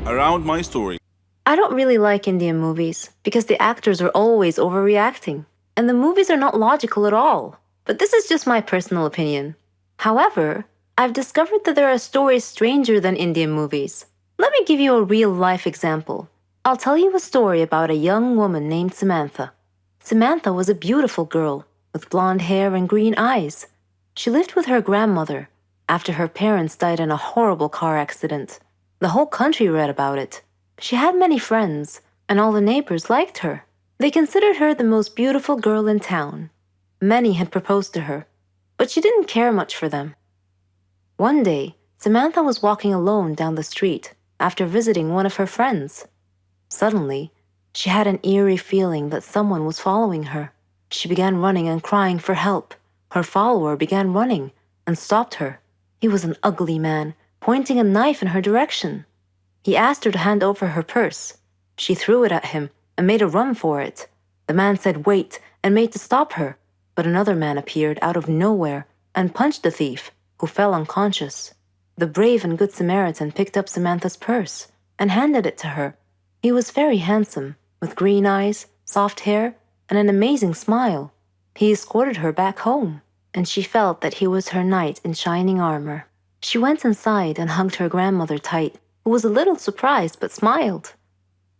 around my story. I don't really like Indian movies because the actors are always overreacting, and the movies are not logical at all. But this is just my personal opinion. However, I've discovered that there are stories stranger than Indian movies. Let me give you a real life example. I'll tell you a story about a young woman named Samantha. Samantha was a beautiful girl with blonde hair and green eyes. She lived with her grandmother after her parents died in a horrible car accident. The whole country read about it. She had many friends, and all the neighbors liked her. They considered her the most beautiful girl in town. Many had proposed to her, but she didn't care much for them. One day, Samantha was walking alone down the street after visiting one of her friends. Suddenly, she had an eerie feeling that someone was following her. She began running and crying for help. Her follower began running and stopped her. He was an ugly man, pointing a knife in her direction. He asked her to hand over her purse. She threw it at him and made a run for it. The man said wait and made to stop her, but another man appeared out of nowhere and punched the thief, who fell unconscious. The brave and good Samaritan picked up Samantha's purse and handed it to her. He was very handsome, with green eyes, soft hair, and an amazing smile. He escorted her back home, and she felt that he was her knight in shining armor. She went inside and hugged her grandmother tight, who was a little surprised but smiled.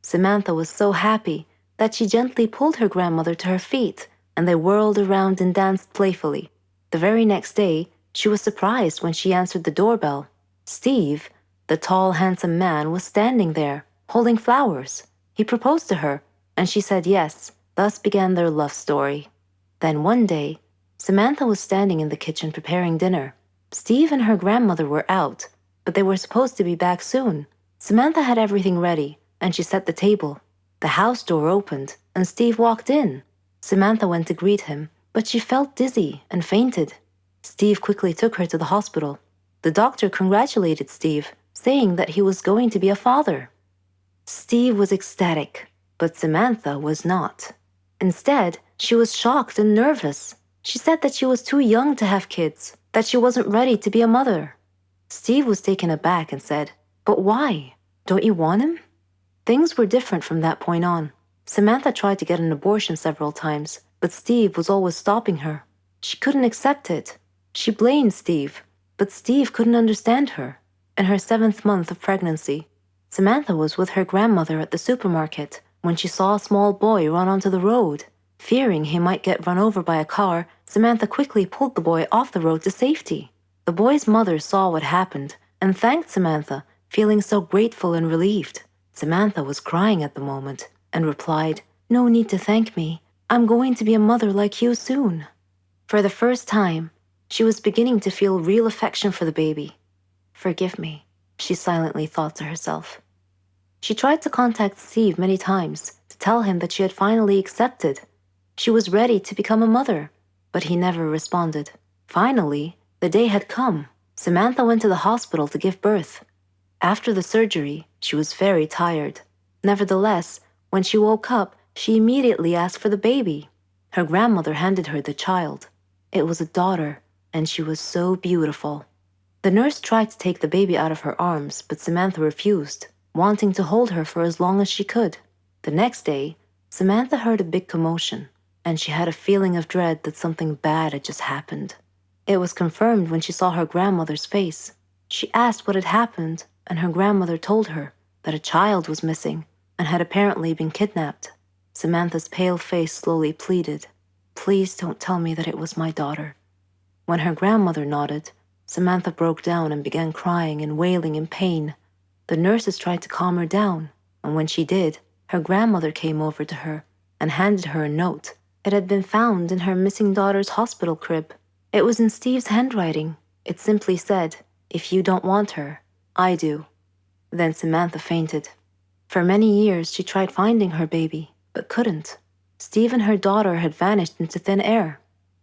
Samantha was so happy that she gently pulled her grandmother to her feet, and they whirled around and danced playfully. The very next day, she was surprised when she answered the doorbell. Steve, the tall, handsome man, was standing there, holding flowers. He proposed to her, and she said yes. Thus began their love story. Then one day, Samantha was standing in the kitchen preparing dinner. Steve and her grandmother were out, but they were supposed to be back soon. Samantha had everything ready, and she set the table. The house door opened, and Steve walked in. Samantha went to greet him, but she felt dizzy and fainted. Steve quickly took her to the hospital. The doctor congratulated Steve, saying that he was going to be a father. Steve was ecstatic, but Samantha was not. Instead, she was shocked and nervous. She said that she was too young to have kids, that she wasn't ready to be a mother. Steve was taken aback and said, "But why? Don't you want him?" Things were different from that point on. Samantha tried to get an abortion several times, but Steve was always stopping her. She couldn't accept it. She blamed Steve, but Steve couldn't understand her. In her 7th month of pregnancy, Samantha was with her grandmother at the supermarket when she saw a small boy run onto the road. Fearing he might get run over by a car, Samantha quickly pulled the boy off the road to safety. The boy's mother saw what happened and thanked Samantha, feeling so grateful and relieved. Samantha was crying at the moment and replied, "No need to thank me. I'm going to be a mother like you soon." For the first time, she was beginning to feel real affection for the baby. "Forgive me," she silently thought to herself. She tried to contact Steve many times to tell him that she had finally accepted. She was ready to become a mother, but he never responded. Finally, the day had come. Samantha went to the hospital to give birth. After the surgery, she was very tired. Nevertheless, when she woke up, she immediately asked for the baby. Her grandmother handed her the child. It was a daughter, and she was so beautiful. The nurse tried to take the baby out of her arms, but Samantha refused, wanting to hold her for as long as she could. The next day, Samantha heard a big commotion, and she had a feeling of dread that something bad had just happened. It was confirmed when she saw her grandmother's face. She asked what had happened, and her grandmother told her that a child was missing and had apparently been kidnapped. Samantha's pale face slowly pleaded, "Please don't tell me that it was my daughter." When her grandmother nodded, Samantha broke down and began crying and wailing in pain. The nurses tried to calm her down, and when she did, her grandmother came over to her and handed her a note. It had been found in her missing daughter's hospital crib. It was in Steve's handwriting. It simply said, "If you don't want her, I do." Then Samantha fainted. For many years she tried finding her baby, but couldn't. Steve and her daughter had vanished into thin air.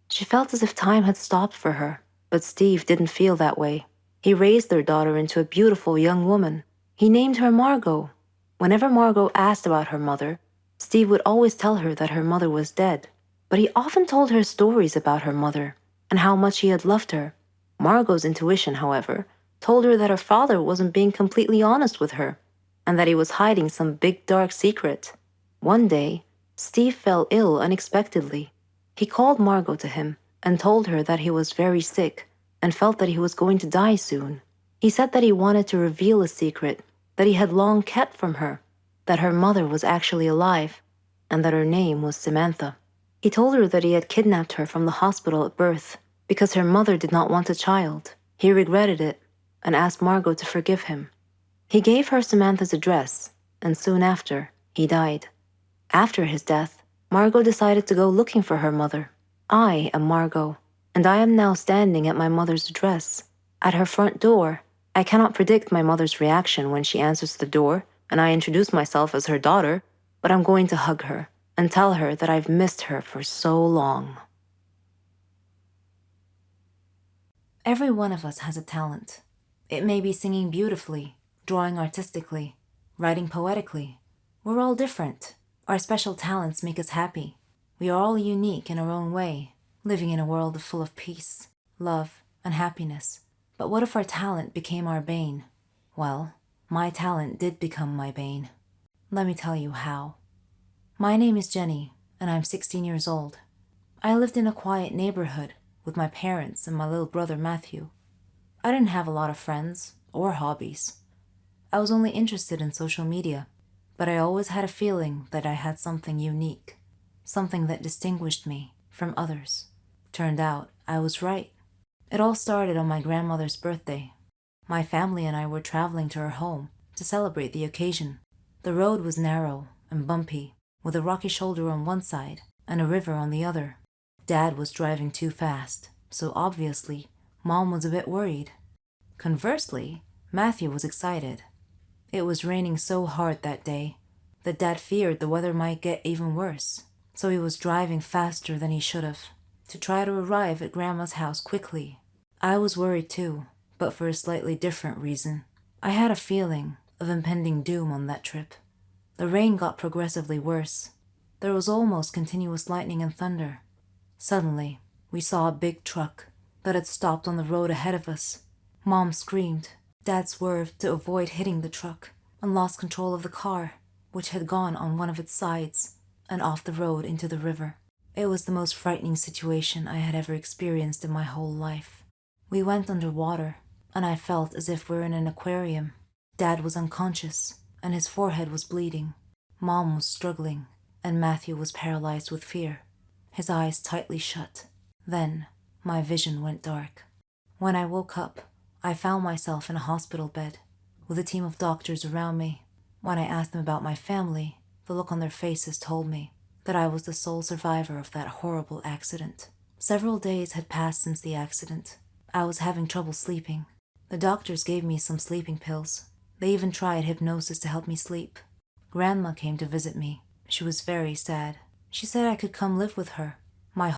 She felt as if time had stopped for her, but Steve didn't feel that way. He raised their daughter into a beautiful young woman. He named her Margot. Whenever Margot asked about her mother, Steve would always tell her that her mother was dead, but he often told her stories about her mother and how much he had loved her. Margot's intuition, however, told her that her father wasn't being completely honest with her. and that he was hiding some big dark secret. One day, Steve fell ill unexpectedly. He called Margot to him and told her that he was very sick and felt that he was going to die soon. He said that he wanted to reveal a secret that he had long kept from her, that her mother was actually alive, and that her name was Samantha. He told her that he had kidnapped her from the hospital at birth because her mother did not want a child. He regretted it and asked Margot to forgive him. He gave her Samantha's address, and soon after, he died. After his death, Margot decided to go looking for her mother. I am Margot, and I am now standing at my mother's address. At her front door, I cannot predict my mother's reaction when she answers the door and I introduce myself as her daughter, but I'm going to hug her and tell her that I've missed her for so long. Every one of us has a talent. It may be singing beautifully, drawing artistically, writing poetically. We're all different. Our special talents make us happy. We are all unique in our own way, living in a world full of peace, love, and happiness. But what if our talent became our bane? Well, my talent did become my bane. Let me tell you how. My name is Jenny, and I'm 16 years old. I lived in a quiet neighborhood with my parents and my little brother Matthew. I didn't have a lot of friends or hobbies. I was only interested in social media, but I always had a feeling that I had something unique, something that distinguished me from others. Turned out I was right. It all started on my grandmother's birthday. My family and I were traveling to her home to celebrate the occasion. The road was narrow and bumpy, with a rocky shoulder on one side and a river on the other. Dad was driving too fast, so obviously, Mom was a bit worried. Conversely, Matthew was excited. It was raining so hard that day that Dad feared the weather might get even worse, so he was driving faster than he should have to try to arrive at Grandma's house quickly. I was worried too, but for a slightly different reason. I had a feeling of impending doom on that trip. The rain got progressively worse. There was almost continuous lightning and thunder. Suddenly, we saw a big truck that had stopped on the road ahead of us. Mom screamed. Dad swerved to avoid hitting the truck and lost control of the car, which had gone on one of its sides and off the road into the river. It was the most frightening situation I had ever experienced in my whole life. We went underwater, and I felt as if we were in an aquarium. Dad was unconscious, and his forehead was bleeding. Mom was struggling, and Matthew was paralyzed with fear, his eyes tightly shut. Then, my vision went dark. When I woke up, I found myself in a hospital bed, with a team of doctors around me. When I asked them about my family, the look on their faces told me that I was the sole survivor of that horrible accident. Several days had passed since the accident. I was having trouble sleeping. The doctors gave me some sleeping pills. They even tried hypnosis to help me sleep. Grandma came to visit me. She was very sad. She said I could come live with her